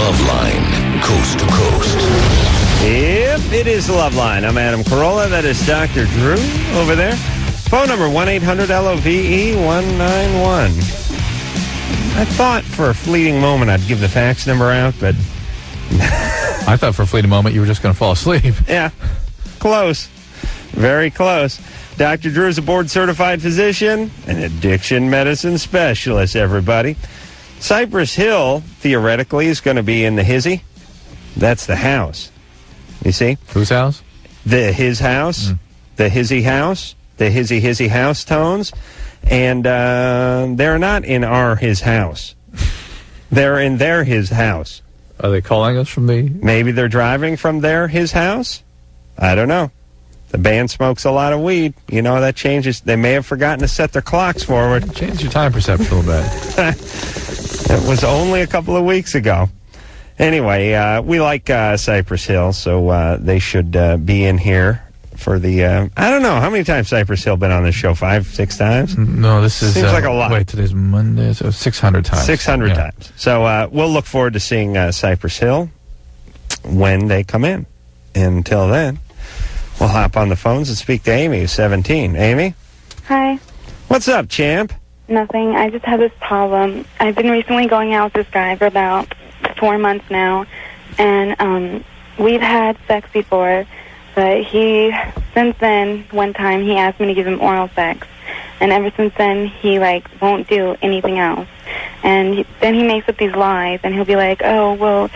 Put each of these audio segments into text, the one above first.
Loveline, coast to coast. Yep, it is Loveline. I'm Adam Carolla. That is Dr. Drew over there. Phone number 1-800-LOVE-191. I thought for a fleeting moment I'd give the fax number out, but... I thought for a fleeting moment you were just going to fall asleep. Yeah, close. Very close. Dr. Drew is a board-certified physician and addiction medicine specialist, everybody. Cypress Hill, theoretically, is going to be in the hizzy. That's the house. You see? Whose house? His house. The hizzy house. The hizzy house tones. And they're not in his house. They're in his house. Are they calling us from the... Maybe they're driving from his house? I don't know. The band smokes a lot of weed. You know, that changes. They may have forgotten to set their clocks forward. Change your time perception a little bit. It was only a couple of weeks ago. Anyway, we like Cypress Hill, so they should be in here for the... I don't know. How many times Cypress Hill been on this show? 5, 6 times? No, this is... Seems like a lot. Wait, today's Monday, so 600 times. 600 times. So we'll look forward to seeing Cypress Hill when they come in. Until then, we'll hop on the phones and speak to Amy, who's 17. Amy? Hi. What's up, champ? Nothing. I just have this problem. I've been recently going out with this guy for about 4 months now, and we've had sex before, but since then, one time, he asked me to give him oral sex, and ever since then, he, won't do anything else. And then he makes up these lies, and he'll be like, oh, well,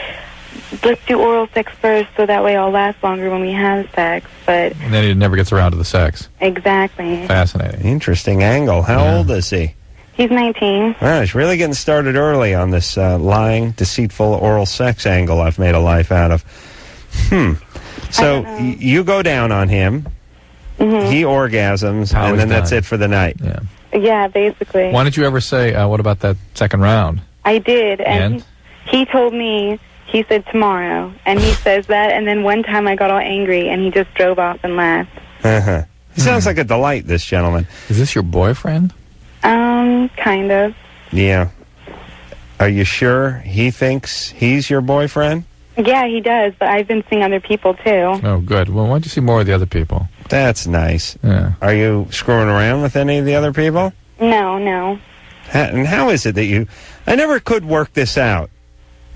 let's do oral sex first so that way I'll last longer when we have sex, but... And then he never gets around to the sex. Exactly. Fascinating. Interesting angle. How old is he? He's 19. Wow, he's really getting started early on this lying, deceitful oral sex angle I've made a life out of. So you go down on him, he orgasms, and then that's it for the night. Yeah, basically. Why didn't you ever say, what about that second round? I did, and he told me, he said tomorrow, and he says that, and then one time I got all angry, and he just drove off and left. He sounds like a delight, this gentleman. Is this your boyfriend? Kind of. Yeah. Are you sure he thinks he's your boyfriend? Yeah, he does, but I've been seeing other people, too. Oh, good. Well, why don't you see more of the other people? That's nice. Yeah. Are you screwing around with any of the other people? No. And how is it that you... I never could work this out.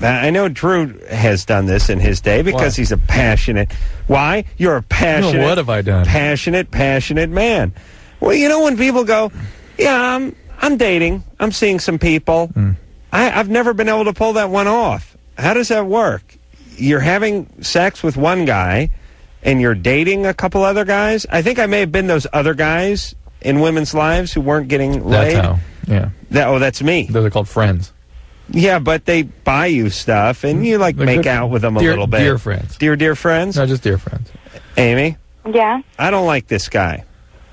I know Drew has done this in his day because he's a passionate... Why? You're a passionate... No, what have I done? Passionate man. Well, you know when people go, yeah, I'm dating, I'm seeing some people, I've never been able to pull that one off. How does that work? You're having sex with one guy, and you're dating a couple other guys? I think I may have been those other guys in women's lives who weren't getting laid. That's how, yeah. That's me. Those are called friends. Yeah, but they buy you stuff, and you, make out with them a little bit. Dear friends. Dear friends? No, just dear friends. Amy? Yeah? I don't like this guy.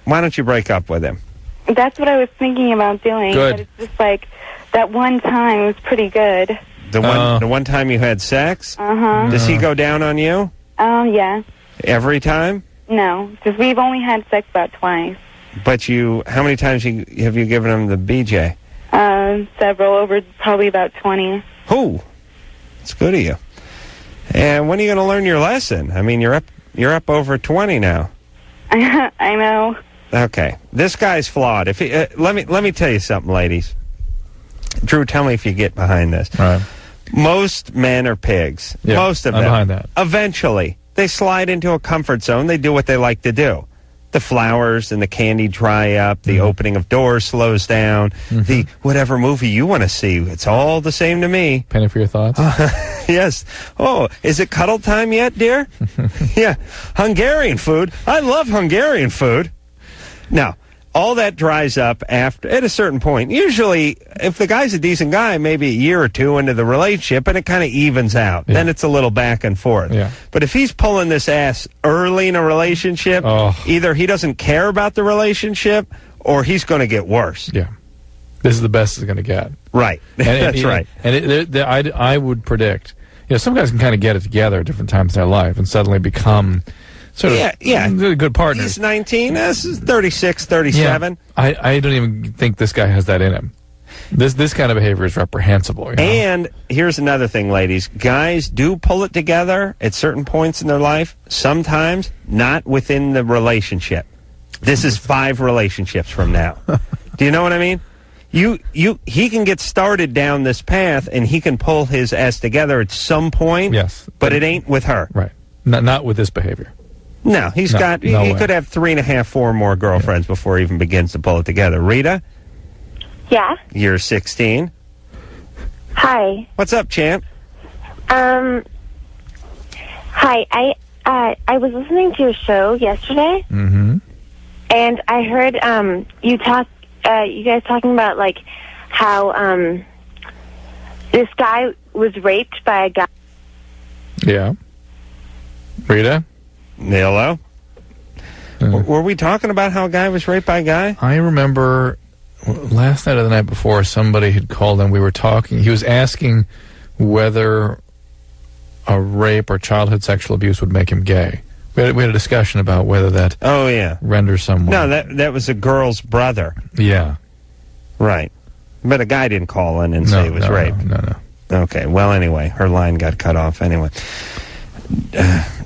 Why don't you break up with him? That's what I was thinking about doing. Good. But it's just that one time was pretty good. The one time you had sex? Uh-huh. Does he go down on you? Yeah. Every time? No, because we've only had sex about twice. But how many times have you given him the BJ? Several, over probably about 20. Ooh, it's good of you. And when are you going to learn your lesson? I mean, you're up over 20 now. I know. Okay, this guy's flawed. If let me tell you something, ladies. Drew, tell me if you get behind this. All right. Most men are pigs. Yeah, Most of them. I'm behind that. Eventually, they slide into a comfort zone. They do what they like to do. The flowers and the candy dry up. The opening of doors slows down. The whatever movie you want to see, it's all the same to me. Penny for your thoughts? Yes. Oh, is it cuddle time yet, dear? Yeah. Hungarian food. I love Hungarian food. Now, all that dries up at a certain point. Usually, if the guy's a decent guy, maybe a year or two into the relationship, and it kind of evens out. Yeah. Then it's a little back and forth. Yeah. But if he's pulling this ass early in a relationship, either he doesn't care about the relationship, or he's going to get worse. Yeah. This is the best it's going to get. Right. That's right. And I would predict, some guys can kind of get it together at different times in their life and suddenly become... good partners. He's 19. This is 36, 37. Yeah. I don't even think this guy has that in him. This kind of behavior is reprehensible. You know? And here's another thing, ladies. Guys do pull it together at certain points in their life, sometimes not within the relationship. This is 5 relationships from now. Do you know what I mean? He can get started down this path, and he can pull his ass together at some point. Yes. But it ain't with her. Right. Not with this behavior. No, he could have 3.5, 4 more girlfriends before he even begins to pull it together. Rita? Yeah? You're 16. Hi. What's up, champ? Hi. I was listening to a show yesterday, Mm-hmm. and I heard you guys talking about, like, how this guy was raped by a guy. Yeah. Rita? Hello? Were we talking about how a guy was raped by a guy? I remember last night or the night before, somebody had called and we were talking. He was asking whether a rape or childhood sexual abuse would make him gay. We had a discussion about whether that renders someone. No, that was a girl's brother. Yeah. Right. But a guy didn't call in and say he was raped. No. Okay, well, anyway, her line got cut off anyway.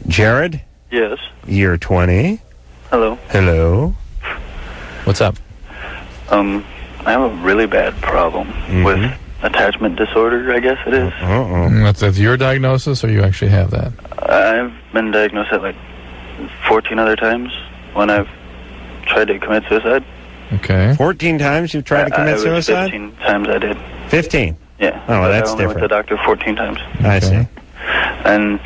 Jared? Yes. You're 20. Hello. Hello. What's up? I have a really bad problem with attachment disorder, I guess it is. That's your diagnosis, or you actually have that? I've been diagnosed at like 14 other times when I've tried to commit suicide. Okay. 14 times you've tried to commit suicide? 15 times I did. 15? Yeah. Oh, well, that's I only different. went to the doctor 14 times. I see. And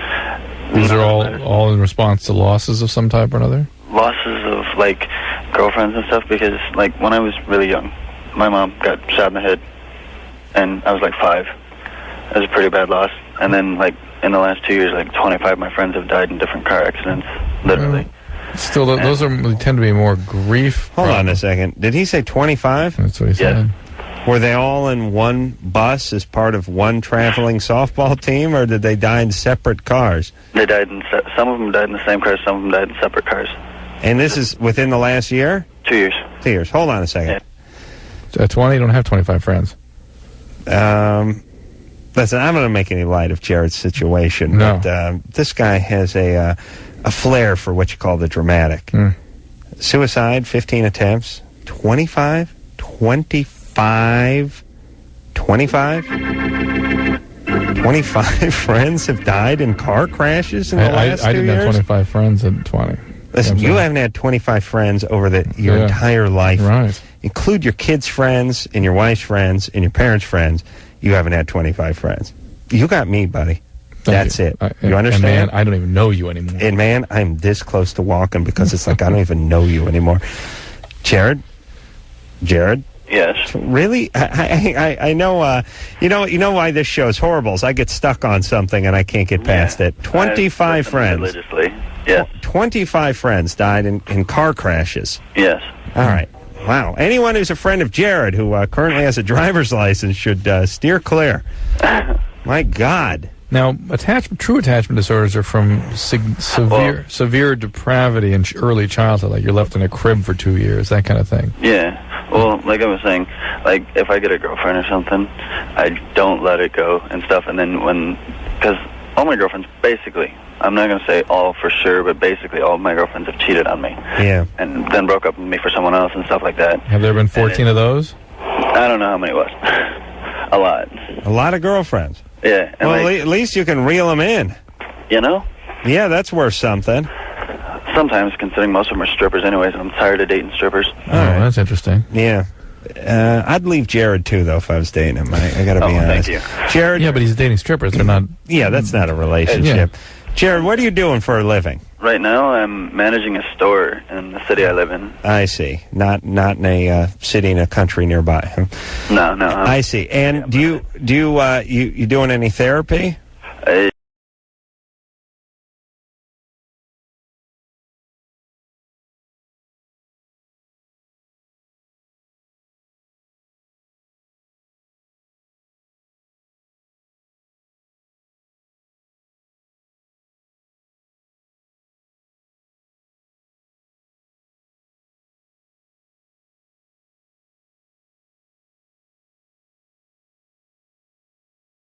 these are all in response to losses of some type or another? Losses of, like, girlfriends and stuff, because, like, when I was really young, my mom got shot in the head, and I was, like, 5. It was a pretty bad loss. And then, like, in the last 2 years, like, 25 of my friends have died in different car accidents, literally. Still, those tend to be more grief. Hold on a second. Did he say 25? That's what he said. Were they all in one bus as part of one traveling softball team, or did they die in separate cars? They died some of them died in the same cars, some of them died in separate cars. And this is within the last year? 2 years. 2 years. Hold on a second. At 20, you don't have 25 friends. Listen, I'm not going to make any light of Jared's situation. No. But this guy has a flair for what you call the dramatic. Suicide, 15 attempts. 25? 25 friends have died in car crashes in the last 2 years? I didn't have 25 friends at 20. Listen, you haven't had 25 friends over your entire life. Right. Include your kids' friends and your wife's friends and your parents' friends. You haven't had 25 friends. You got me, buddy. That's it. You understand? And man, I don't even know you anymore. And man, I'm this close to walking because it's like I don't even know you anymore. Jared? Yes. Really? I know. You know why this show's horrible is I get stuck on something and I can't get past it. 25 friends. Religiously. Yes. 25 friends died in car crashes. Yes. All right. Wow. Anyone who's a friend of Jared who currently has a driver's license should steer clear. My God. Now, true attachment disorders are from severe depravity in early childhood, like you're left in a crib for 2 years, that kind of thing. Yeah. Well, like I was saying, like if I get a girlfriend or something, I don't let it go and stuff. And then because all my girlfriends, basically, I'm not going to say all for sure, but basically all of my girlfriends have cheated on me. Yeah. And then broke up with me for someone else and stuff like that. Have there been 14 of those? I don't know how many it was. A lot. A lot of girlfriends. Yeah. And well, at least you can reel them in. You know? Yeah, that's worth something. Sometimes, considering most of them are strippers anyways, and I'm tired of dating strippers. That's interesting. Yeah. I'd leave Jared, too, though, if I was dating him. I got to be honest. Thank you. Jared? Yeah, but he's dating strippers. They're not... Yeah, that's not a relationship. Yeah. Jared, what are you doing for a living? Right now, I'm managing a store in the city I live in. I see. Not in a city in a country nearby. Huh? No. I see. And do you doing any therapy?